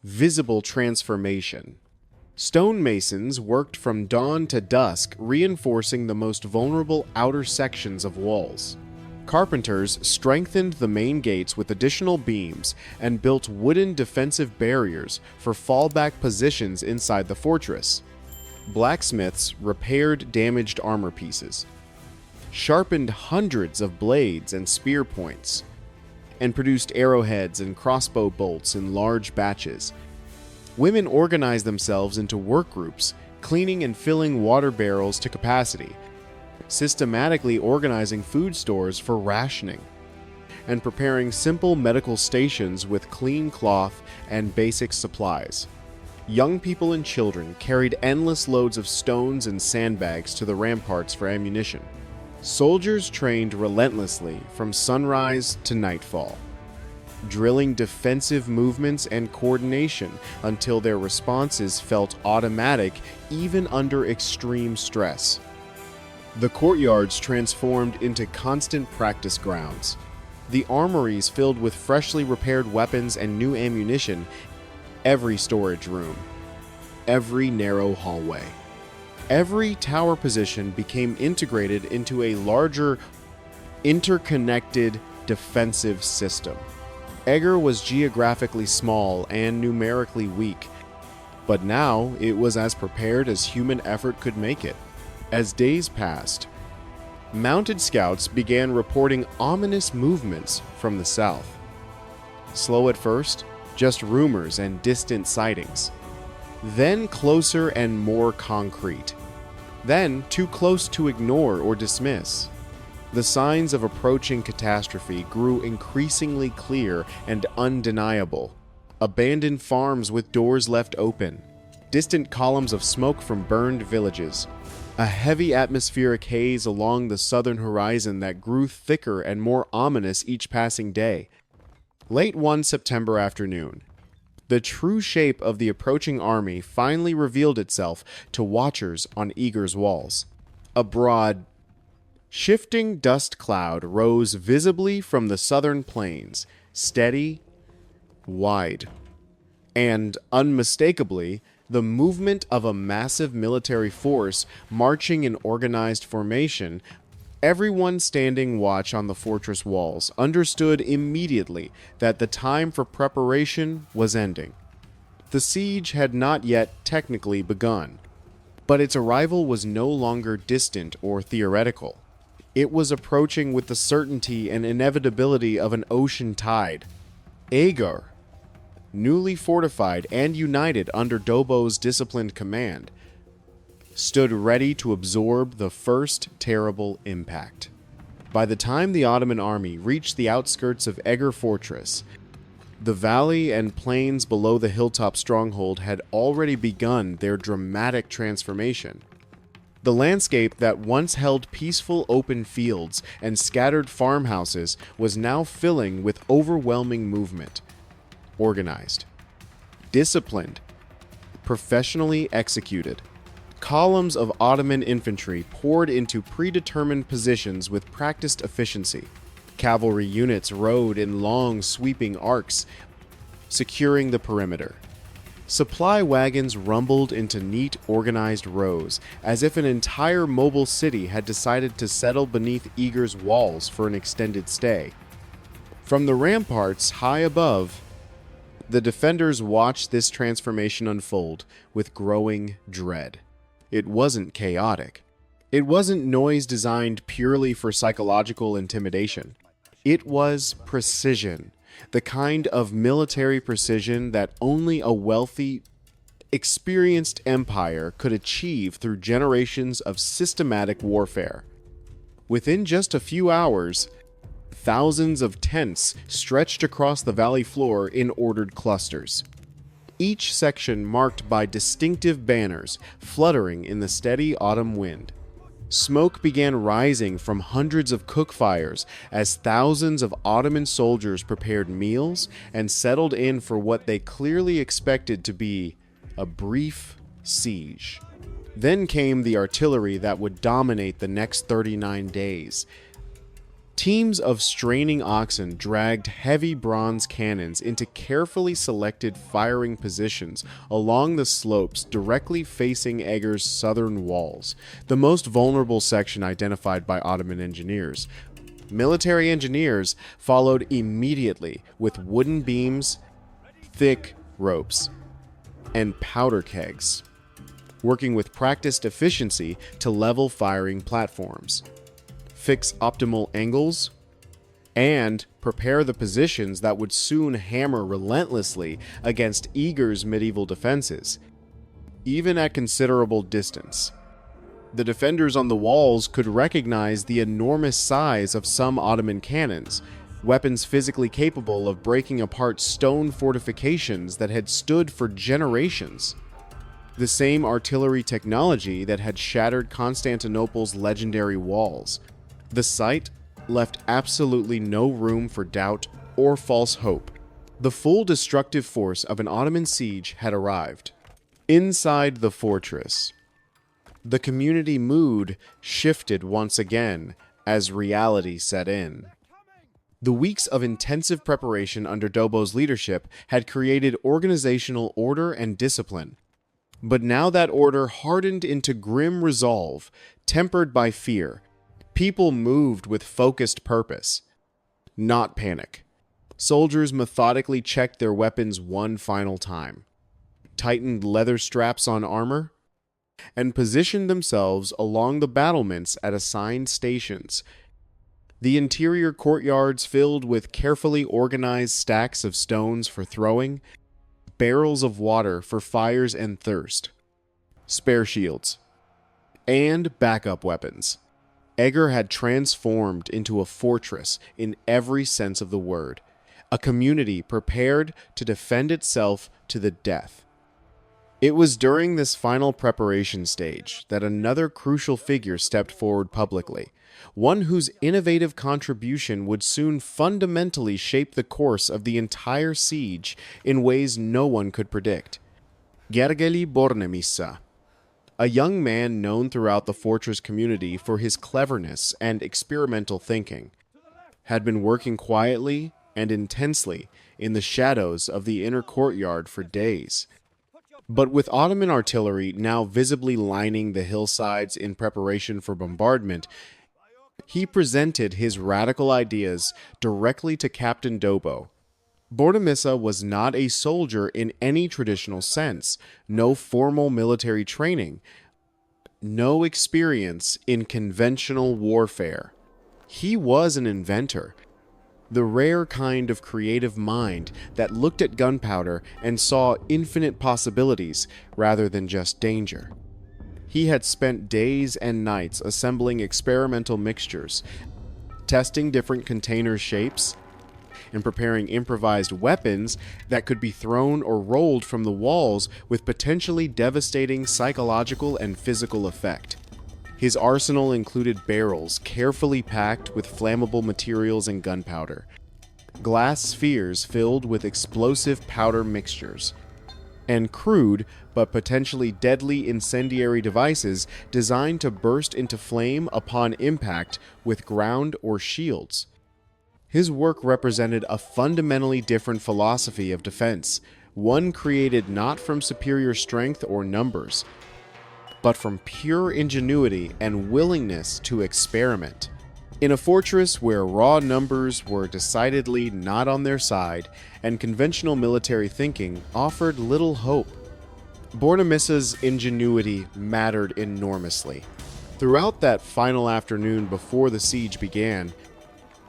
Visible transformation. Stonemasons worked from dawn to dusk, reinforcing the most vulnerable outer sections of walls. Carpenters strengthened the main gates with additional beams and built wooden defensive barriers for fallback positions inside the fortress. Blacksmiths repaired damaged armor pieces, sharpened hundreds of blades and spear points, and produced arrowheads and crossbow bolts in large batches. Women organized themselves into work groups, cleaning and filling water barrels to capacity, systematically organizing food stores for rationing, and preparing simple medical stations with clean cloth and basic supplies. Young people and children carried endless loads of stones and sandbags to the ramparts for ammunition. Soldiers trained relentlessly from sunrise to nightfall, drilling defensive movements and coordination until their responses felt automatic even under extreme stress. The courtyards transformed into constant practice grounds. The armories filled with freshly repaired weapons and new ammunition, every storage room, every narrow hallway. Every tower position became integrated into a larger, interconnected defensive system. Eger was geographically small and numerically weak, but now it was as prepared as human effort could make it. As days passed, mounted scouts began reporting ominous movements from the south. Slow at first, just rumors and distant sightings. Then closer and more concrete. Then too close to ignore or dismiss. The signs of approaching catastrophe grew increasingly clear and undeniable. Abandoned farms with doors left open, distant columns of smoke from burned villages, a heavy atmospheric haze along the southern horizon that grew thicker and more ominous each passing day. Late one September afternoon, the true shape of the approaching army finally revealed itself to watchers on Eger's walls. A broad, shifting dust cloud rose visibly from the southern plains, steady, wide, and, unmistakably, the movement of a massive military force marching in organized formation. Everyone standing watch on the fortress walls understood immediately that the time for preparation was ending. The siege had not yet technically begun, but its arrival was no longer distant or theoretical. It was approaching with the certainty and inevitability of an ocean tide. Eger, newly fortified and united under Dobo's disciplined command, stood ready to absorb the first terrible impact. By the time the Ottoman army reached the outskirts of Eger Fortress, the valley and plains below the hilltop stronghold had already begun their dramatic transformation. The landscape that once held peaceful open fields and scattered farmhouses was now filling with overwhelming movement. Organized, disciplined, professionally executed. Columns of Ottoman infantry poured into predetermined positions with practiced efficiency. Cavalry units rode in long, sweeping arcs, securing the perimeter. Supply wagons rumbled into neat, organized rows, as if an entire mobile city had decided to settle beneath Eger's walls for an extended stay. From the ramparts high above, the defenders watched this transformation unfold with growing dread. It wasn't chaotic. It wasn't noise designed purely for psychological intimidation. It was precision, the kind of military precision that only a wealthy, experienced empire could achieve through generations of systematic warfare. Within just a few hours, thousands of tents stretched across the valley floor in ordered clusters, each section marked by distinctive banners fluttering in the steady autumn wind. Smoke began rising from hundreds of cook fires as thousands of Ottoman soldiers prepared meals and settled in for what they clearly expected to be a brief siege. Then came the artillery that would dominate the next 39 days. Teams of straining oxen dragged heavy bronze cannons into carefully selected firing positions along the slopes directly facing Eger's southern walls, the most vulnerable section identified by Ottoman engineers. Military engineers followed immediately with wooden beams, thick ropes, and powder kegs, working with practiced efficiency to level firing platforms, fix optimal angles, and prepare the positions that would soon hammer relentlessly against Eger's medieval defenses, even at considerable distance. The defenders on the walls could recognize the enormous size of some Ottoman cannons, weapons physically capable of breaking apart stone fortifications that had stood for generations. The same artillery technology that had shattered Constantinople's legendary walls. The sight left absolutely no room for doubt or false hope. The full destructive force of an Ottoman siege had arrived. Inside the fortress, the community mood shifted once again as reality set in. The weeks of intensive preparation under Dobo's leadership had created organizational order and discipline. But now that order hardened into grim resolve, tempered by fear. People moved with focused purpose, not panic. Soldiers methodically checked their weapons one final time, tightened leather straps on armor, and positioned themselves along the battlements at assigned stations. The interior courtyards filled with carefully organized stacks of stones for throwing, barrels of water for fires and thirst, spare shields, and backup weapons. Eger had transformed into a fortress in every sense of the word, a community prepared to defend itself to the death. It was during this final preparation stage that another crucial figure stepped forward publicly, one whose innovative contribution would soon fundamentally shape the course of the entire siege in ways no one could predict. Gergely Bornemissa, a young man known throughout the fortress community for his cleverness and experimental thinking, had been working quietly and intensely in the shadows of the inner courtyard for days. But with Ottoman artillery now visibly lining the hillsides in preparation for bombardment, he presented his radical ideas directly to Captain Dobo. Bornemissa was not a soldier in any traditional sense, no formal military training, no experience in conventional warfare. He was an inventor, the rare kind of creative mind that looked at gunpowder and saw infinite possibilities rather than just danger. He had spent days and nights assembling experimental mixtures, testing different container shapes, and preparing improvised weapons that could be thrown or rolled from the walls with potentially devastating psychological and physical effect. His arsenal included barrels carefully packed with flammable materials and gunpowder, glass spheres filled with explosive powder mixtures, and crude but potentially deadly incendiary devices designed to burst into flame upon impact with ground or shields. His work represented a fundamentally different philosophy of defense, one created not from superior strength or numbers, but from pure ingenuity and willingness to experiment. In a fortress where raw numbers were decidedly not on their side and conventional military thinking offered little hope, Bornemissa's ingenuity mattered enormously. Throughout that final afternoon before the siege began,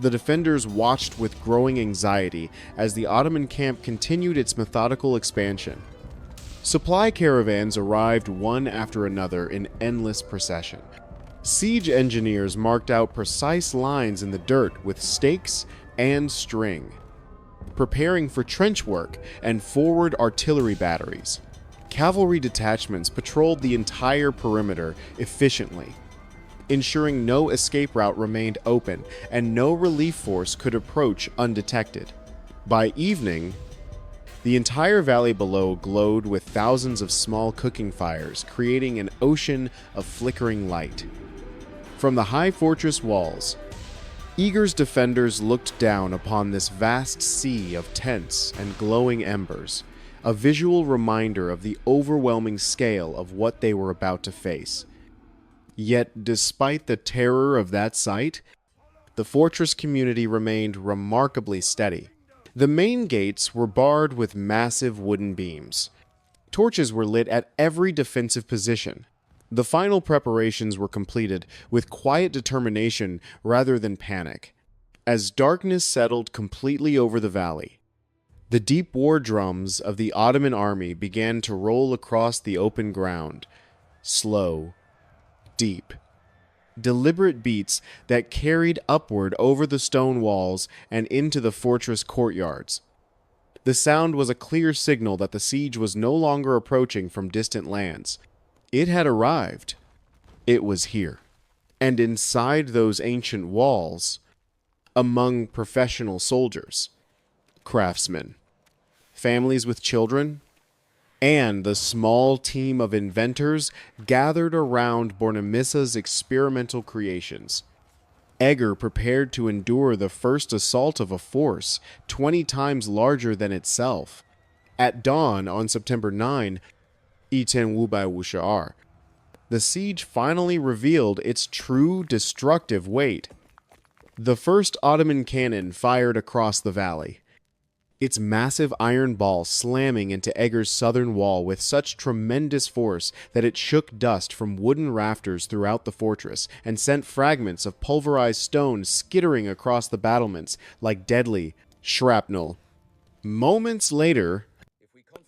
the defenders watched with growing anxiety as the Ottoman camp continued its methodical expansion. Supply caravans arrived one after another in endless procession. Siege engineers marked out precise lines in the dirt with stakes and string, preparing for trench work and forward artillery batteries. Cavalry detachments patrolled the entire perimeter efficiently, ensuring no escape route remained open and no relief force could approach undetected. By evening, the entire valley below glowed with thousands of small cooking fires, creating an ocean of flickering light. From the high fortress walls, Eger's defenders looked down upon this vast sea of tents and glowing embers, a visual reminder of the overwhelming scale of what they were about to face. Yet, despite the terror of that sight, the fortress community remained remarkably steady. The main gates were barred with massive wooden beams. Torches were lit at every defensive position. The final preparations were completed with quiet determination rather than panic. As darkness settled completely over the valley, the deep war drums of the Ottoman army began to roll across the open ground. Slow, deep, deliberate beats that carried upward over the stone walls and into the fortress courtyards. The sound was a clear signal that the siege was no longer approaching from distant lands. It had arrived. It was here. And inside those ancient walls, among professional soldiers, craftsmen, families with children, and the small team of inventors gathered around Bornemissa's experimental creations. Eger prepared to endure the first assault of a force 20 times larger than itself. At dawn on September 9, Iten Wubai Wusha'ar, the siege finally revealed its true destructive weight. The first Ottoman cannon fired across the valley, its massive iron ball slamming into Eger's southern wall with such tremendous force that it shook dust from wooden rafters throughout the fortress and sent fragments of pulverized stone skittering across the battlements like deadly shrapnel. Moments later,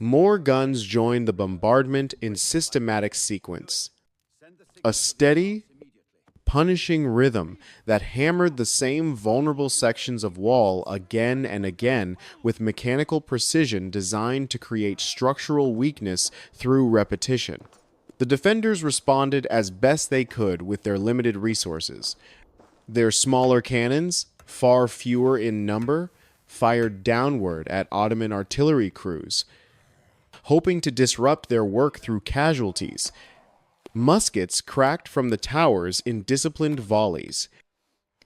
more guns joined the bombardment in systematic sequence. A steady, punishing rhythm that hammered the same vulnerable sections of wall again and again with mechanical precision designed to create structural weakness through repetition. The defenders responded as best they could with their limited resources. Their smaller cannons, far fewer in number, fired downward at Ottoman artillery crews, hoping to disrupt their work through casualties. Muskets cracked from the towers in disciplined volleys.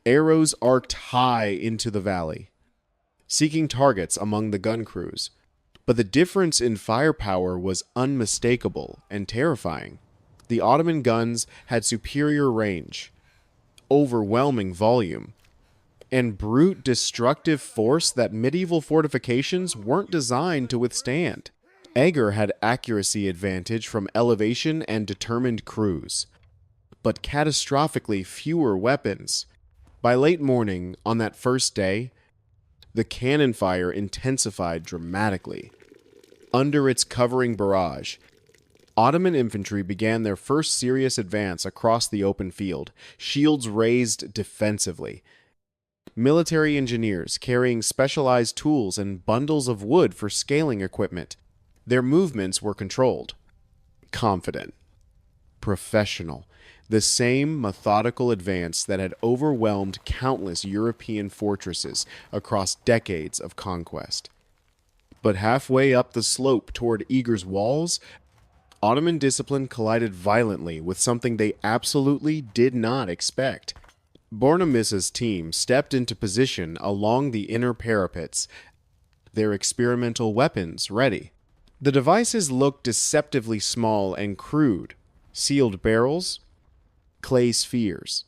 Arrows arced high into the valley, seeking targets among the gun crews. But the difference in firepower was unmistakable and terrifying. The Ottoman guns had superior range, overwhelming volume, and brute destructive force that medieval fortifications weren't designed to withstand. Eger had accuracy advantage from elevation and determined crews, but catastrophically fewer weapons. By late morning on that first day, the cannon fire intensified dramatically. Under its covering barrage, Ottoman infantry began their first serious advance across the open field, shields raised defensively. Military engineers carrying specialized tools and bundles of wood for scaling equipment. Their movements were controlled, confident, professional, the same methodical advance that had overwhelmed countless European fortresses across decades of conquest. But halfway up the slope toward Eger's walls, Ottoman discipline collided violently with something they absolutely did not expect. Bornemissa's team stepped into position along the inner parapets, their experimental weapons ready. The devices looked deceptively small and crude, sealed barrels, clay spheres.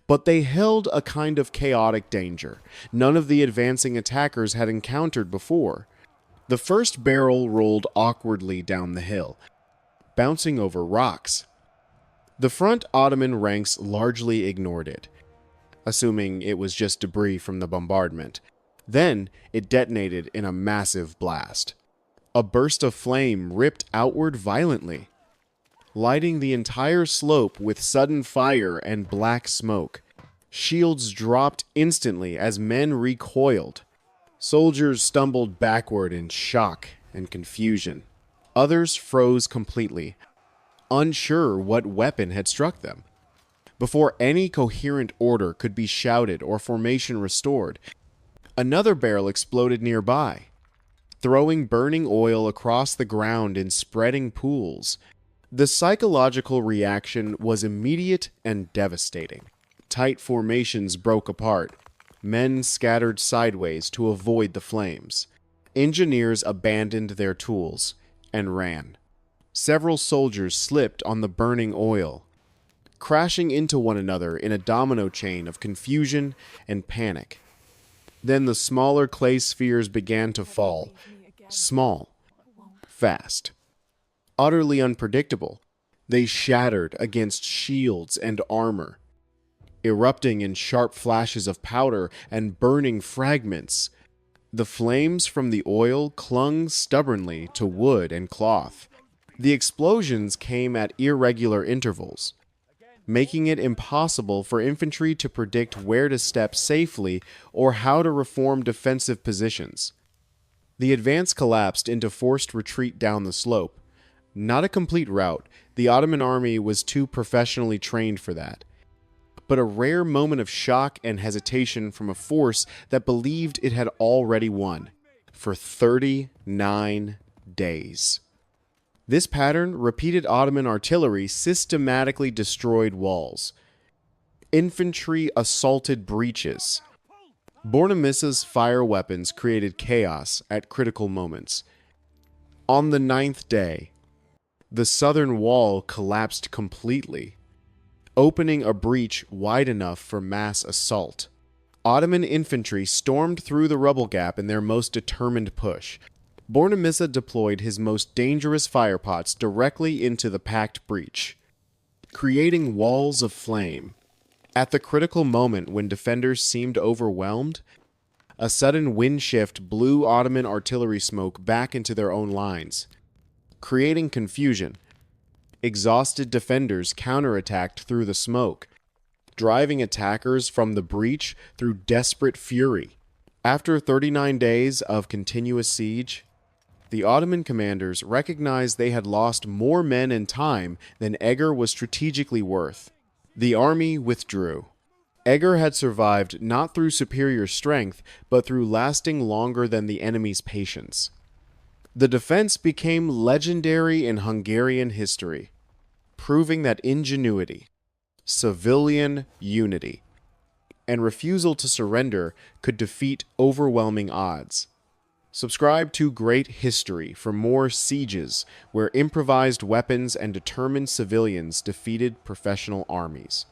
But they held a kind of chaotic danger none of the advancing attackers had encountered before. The first barrel rolled awkwardly down the hill, bouncing over rocks. The front Ottoman ranks largely ignored it, assuming it was just debris from the bombardment. Then it detonated in a massive blast. A burst of flame ripped outward violently, lighting the entire slope with sudden fire and black smoke. Shields dropped instantly as men recoiled. Soldiers stumbled backward in shock and confusion. Others froze completely, unsure what weapon had struck them. Before any coherent order could be shouted or formation restored, another barrel exploded nearby, throwing burning oil across the ground in spreading pools. The psychological reaction was immediate and devastating. Tight formations broke apart. men scattered sideways to avoid the flames. Engineers abandoned their tools and ran. Several soldiers slipped on the burning oil, crashing into one another in a domino chain of confusion and panic. Then the smaller clay spheres began to fall, small, fast, utterly unpredictable. They shattered against shields and armor, erupting in sharp flashes of powder and burning fragments. The flames from the oil clung stubbornly to wood and cloth. The explosions came at irregular intervals, making it impossible for infantry to predict where to step safely or how to reform defensive positions. The advance collapsed into forced retreat down the slope. Not a complete rout, the Ottoman army was too professionally trained for that, but a rare moment of shock and hesitation from a force that believed it had already won for 39 days. This pattern, repeated Ottoman artillery systematically destroyed walls. Infantry assaulted breaches. Bornemissa's fire weapons created chaos at critical moments. On the 9th day, the southern wall collapsed completely, opening a breach wide enough for mass assault. Ottoman infantry stormed through the rubble gap in their most determined push. Bornemissa deployed his most dangerous firepots directly into the packed breach, creating walls of flame. At the critical moment when defenders seemed overwhelmed, a sudden wind shift blew Ottoman artillery smoke back into their own lines, creating confusion. Exhausted defenders counterattacked through the smoke, driving attackers from the breach through desperate fury. After 39 days of continuous siege, the Ottoman commanders recognized they had lost more men and time than Eger was strategically worth. The army withdrew. Eger had survived not through superior strength, but through lasting longer than the enemy's patience. The defense became legendary in Hungarian history, proving that ingenuity, civilian unity, and refusal to surrender could defeat overwhelming odds. Subscribe to Great History for more sieges where improvised weapons and determined civilians defeated professional armies.